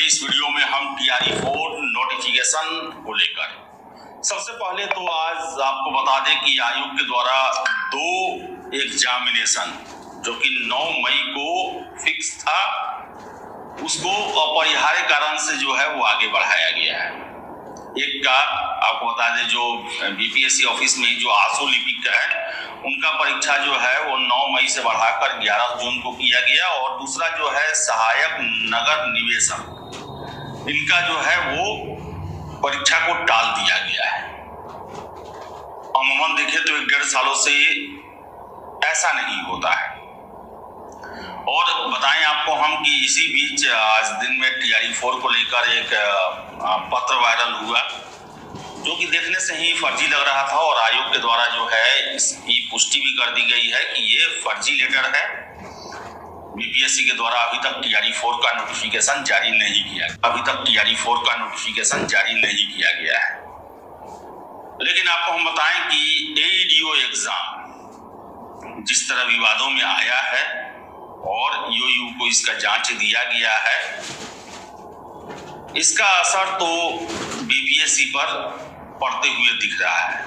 इस वीडियो में हम TRE-4 नोटिफिकेशन को लेकर सबसे पहले तो आज आपको बता दें कि आयोग के द्वारा 2 एग्जामिनेशन जो कि 9 मई को फिक्स था, उसको अपरिहार्य कारण से जो है वो आगे बढ़ाया गया है। एक का आपको बता दें, जो BPSC ऑफिस में जो आशु लिपिक है उनका परीक्षा जो है वो 9 मई से बढ़ाकर 11 जून को किया गया, और दूसरा जो है सहायक नगर निवेशक, इनका जो है वो परीक्षा को टाल दिया गया है। अमूमन देखें तो 1-1.5 सालों से ऐसा नहीं होता है। और बताएं आपको हम कि इसी बीच आज दिन में TRE-4 को लेकर एक पत्र वायरल हुआ, जो कि देखने से ही फर्जी लग रहा था, और आयोग के द्वारा जो है इसकी पुष्टि भी कर दी गई है कि ये फर्जी लेटर है। BPSC के द्वारा अभी तक TRE-4 का नोटिफिकेशन जारी नहीं किया गया है। लेकिन आपको हम बताएं कि AEDO एग्जाम जिस तरह विवादों में आया है और EOU को इसका जांच दिया गया है, इसका असर तो BPSC पर पड़ते हुए दिख रहा है।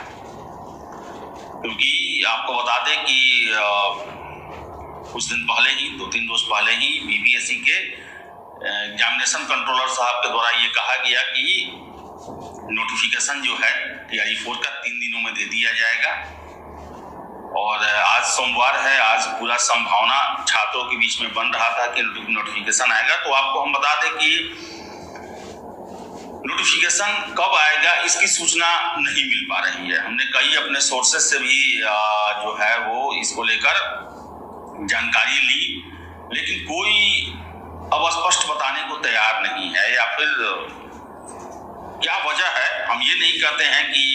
क्योंकि आपको बता दें कि कुछ दिन पहले ही 2-3 रोज पहले ही BPSC के एग्जामिनेशन कंट्रोलर साहब के द्वारा ये कहा गया कि नोटिफिकेशन जो है TRE-4 का 3 दिनों में दे दिया जाएगा। और आज सोमवार है, आज पूरा संभावना छात्रों के बीच में बन रहा था कि नोटिफिकेशन आएगा। तो आपको हम बता दें कि नोटिफिकेशन कब आएगा इसकी सूचना नहीं मिल पा रही है। हमने कई अपने सोर्सेस से भी जो है वो इसको लेकर जानकारी ली, लेकिन कोई अब स्पष्ट बताने को तैयार नहीं है, या फिर क्या वजह है। हम ये नहीं कहते हैं कि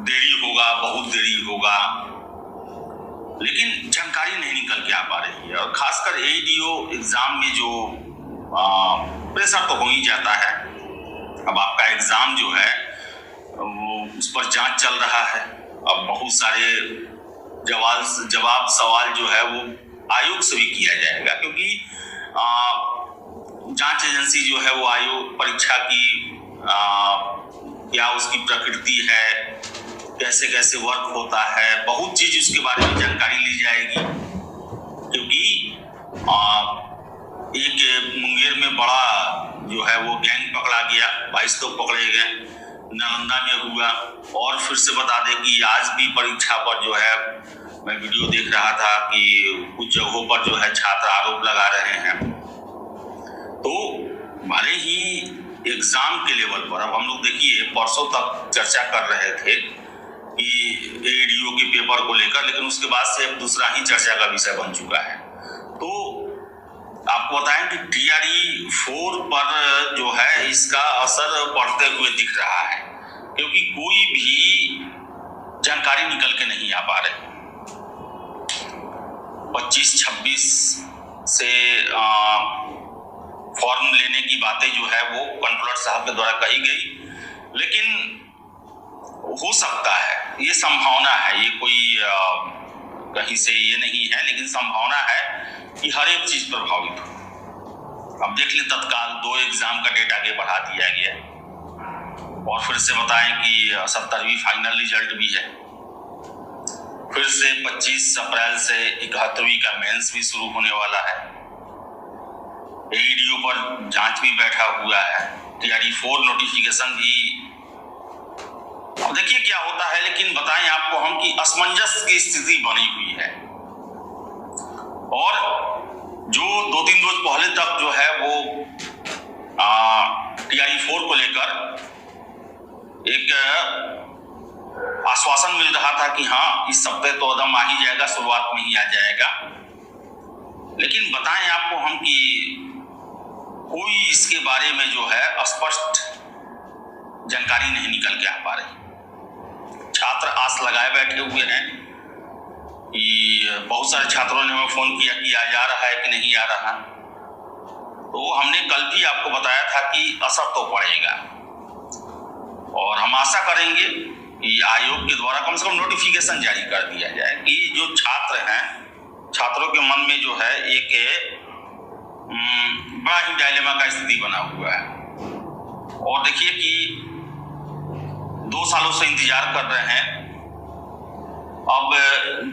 देरी होगा, बहुत देरी होगा, लेकिन जानकारी नहीं निकल के आ पा रही है। और खासकर AEDO एग्जाम में जो प्रेशर तो हो ही जाता है। अब आपका एग्जाम जो है वो उस पर जांच चल रहा है। अब बहुत सारे जवाब सवाल जो है वो आयोग से भी किया जाएगा, क्योंकि जांच एजेंसी जो है वो आयोग परीक्षा की क्या उसकी प्रकृति है, कैसे कैसे वर्क होता है, बहुत चीज उसके बारे में जानकारी ली जाएगी। क्योंकि एक मुंगेर में बड़ा जो है वो गैंग पकड़ा गया, 22 लोग पकड़े गए, नालंदा में हुआ। और फिर से बता दें कि आज भी परीक्षा पर जो है मैं वीडियो देख रहा था कि कुछ जगहों पर जो है छात्र आरोप लगा रहे हैं। तो भले ही एग्जाम के लेवल पर अब हम लोग देखिए परसों तक चर्चा कर रहे थे कि AEDO के पेपर को लेकर, लेकिन उसके बाद से अब दूसरा ही चर्चा का विषय बन चुका है। तो आपको बताएं कि TRE-4 पर जो है इसका असर पड़ते हुए दिख रहा है, क्योंकि कोई भी जानकारी निकल के नहीं आ पा रही। 25-26 से फॉर्म लेने की बातें जो है वो कंट्रोलर साहब के द्वारा कही गई, लेकिन हो सकता है, ये संभावना है, ये कोई कहीं से ये नहीं है, लेकिन संभावना है कि हर एक चीज प्रभावित हो। अब देख लें, तत्काल 2 एग्जाम का डेट आगे बढ़ा दिया गया, और फिर से बताएं कि 70वीं फाइनल रिजल्ट भी है। फिर से 25 अप्रैल से 71वीं का मेंस भी शुरू होने वाला है। AEDO पर जांच भी बैठा हुआ है, TRE-4 नोटिफिकेशन भी। अब देखिए क्या होता है, लेकिन बताएं आपको हम कि असमंजस की स्थिति बनी हुई है। और जो 2-3 रोज पहले तक जो है वो TRE-4 को लेकर एक आश्वासन मिल रहा था कि हाँ इस सप्ताह तो कदम आ ही जाएगा, शुरुआत में ही आ जाएगा। लेकिन बताएं आपको हम कि कोई इसके बारे में जो है स्पष्ट जानकारी नहीं निकल के आ पा रही। छात्र आस लगाए बैठे हुए हैं कि बहुत सारे छात्रों ने हमें फोन किया कि आज आ रहा है कि नहीं आ रहा। तो हमने कल भी आपको बताया था कि असर तो पड़ेगा, और हम आशा करेंगे कि आयोग के द्वारा कम से कम नोटिफिकेशन जारी कर दिया जाए कि जो छात्र हैं, छात्रों के मन में जो है एक बड़ा ही डायलेमा का स्थिति बना हुआ है। और देखिए कि 2 सालों से इंतजार कर रहे हैं। अब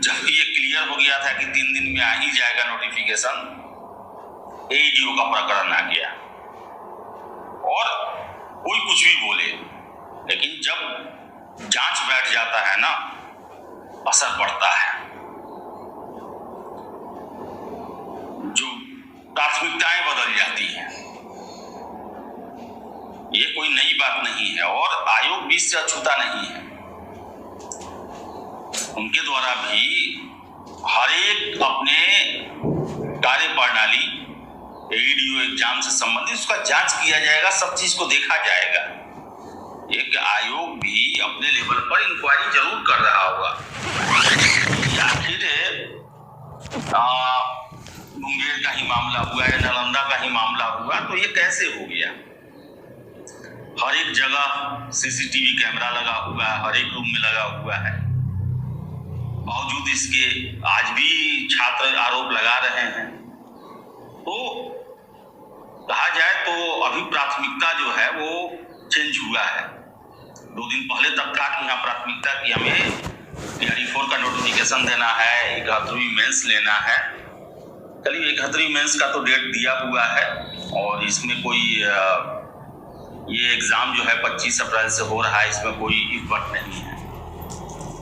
जब ये क्लियर हो गया था कि 3 दिन में आ ही जाएगा नोटिफिकेशन, एईडीओ का प्रकरण आ गया और कोई कुछ भी बोले, लेकिन जब जांच बैठ जाता है ना, असर पड़ता है। जो प्राथमिकताएं बदल जाती हैं। ये कोई नई बात नहीं है और आयोग भी इससे अछूता नहीं है। उनके द्वारा भी हर एक अपने कार्य प्रणाली एईडीओ एग्जाम से संबंधित उसका जांच किया जाएगा, सब चीज को देखा जाएगा। एक आयोग भी अपने लेवल पर इंक्वायरी जरूर कर रहा होगा। आखिर मुंगेर का ही मामला हुआ है, नालंदा का ही मामला हुआ, तो ये कैसे हो गया? हर एक जगह सीसीटीवी कैमरा लगा हुआ है, हर एक रूम में लगा हुआ है। बावजूद इसके आज भी छात्र आरोप लगा रहे हैं। तो कहा जाए तो अभी प्राथमिकता जो है वो चेंज हुआ है। 2 दिन पहले तक था कि यहाँ प्राथमिकता की हमें TRE-4 का नोटिफिकेशन देना है, 71वीं मेंस लेना है। चलिए 71वीं मेंस का तो डेट दिया हुआ है और इसमें कोई ये एग्जाम जो है 25 अप्रैल से हो रहा है, इसमें कोई इफर्ट नहीं है।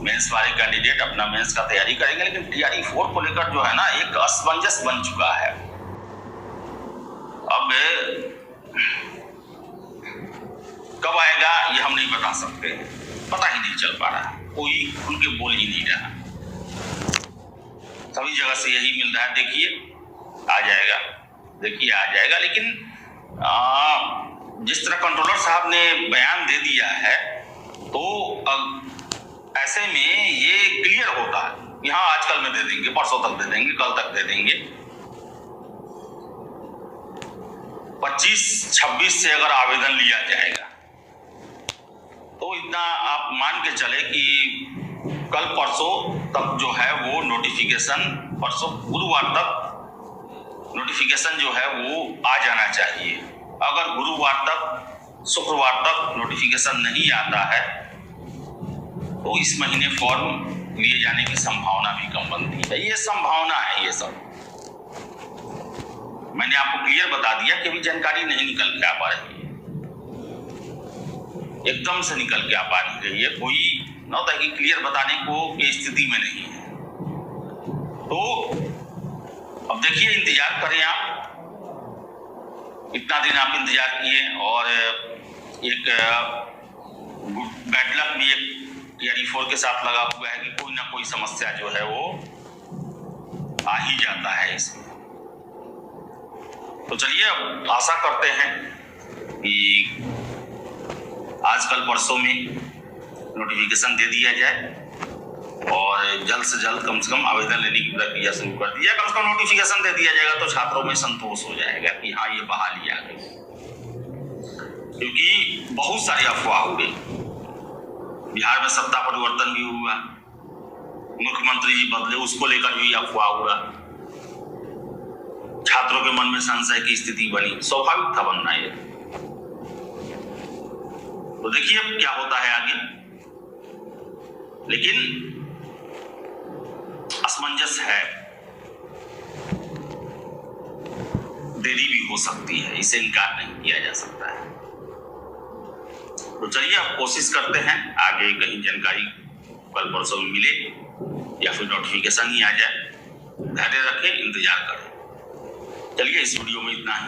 मेंस वाले कैंडिडेट अपना मेंस का तैयारी करेंगे, लेकिन TRE-4 को लेकर जो है ना एक असमंजस बन चुका है। अब कब आएगा ये हम नहीं बता सकते, पता ही नहीं चल पा रहा, कोई उनके बोल ही नहीं रहा। सभी जगह से यही मिल रहा है, देखिए आ जाएगा, देखिए आ जाएगा। लेकिन जिस तरह कंट्रोलर साहब ने बयान दे दिया है, तो ऐसे में ये क्लियर होता है कि हाँ आजकल में दे देंगे, परसों तक दे देंगे, कल तक दे देंगे। 25-26 से अगर आवेदन लिया जाएगा तो इतना आप मान के चले कि कल परसों तक जो है वो नोटिफिकेशन, परसों गुरुवार तक नोटिफिकेशन जो है वो आ जाना चाहिए। अगर गुरुवार तक, शुक्रवार तक नोटिफिकेशन नहीं आता है तो इस महीने फॉर्म लिए जाने की संभावना भी कम बनती है। ये संभावना है, ये सब मैंने आपको क्लियर बता दिया कि अभी जानकारी नहीं निकल के आ पा रही है, एकदम से निकल के आ पा रही है। कोई न होता है कि क्लियर बताने को की स्थिति में नहीं है। तो अब देखिए, इंतजार करें आप, इतना दिन आप इंतजार किए और एक बैड लक भी एक TRE-4 के साथ लगा हुआ है कि कोई ना कोई समस्या जो है वो आ ही जाता है इसमें। तो चलिए अब आशा करते हैं कि आजकल परसों में नोटिफिकेशन दे दिया जाए और जल्द से जल्द कम से कम आवेदन लेने की प्रक्रिया शुरू कर दी जाए। कम से कम नोटिफिकेशन दे दिया जाएगा तो छात्रों में संतोष हो जाएगा कि हाँ ये बहाली आ गई, क्योंकि बहुत सारी अफवाह हो गई। बिहार में सत्ता परिवर्तन भी हुआ, मुख्यमंत्री जी बदले, उसको लेकर भी अफवाह हुआ, छात्रों के मन में संशय की स्थिति बनी, स्वाभाविक था बनना ये। तो देखिए क्या होता है आगे, लेकिन असमंजस है, देरी भी हो सकती है, इसे इनकार नहीं किया जा सकता है। तो चलिए अब कोशिश करते हैं आगे कहीं जानकारी कल परसों में मिले या फिर नोटिफिकेशन ही आ जाए। धैर्य रखें, इंतजार करें। चलिए इस वीडियो में इतना ही।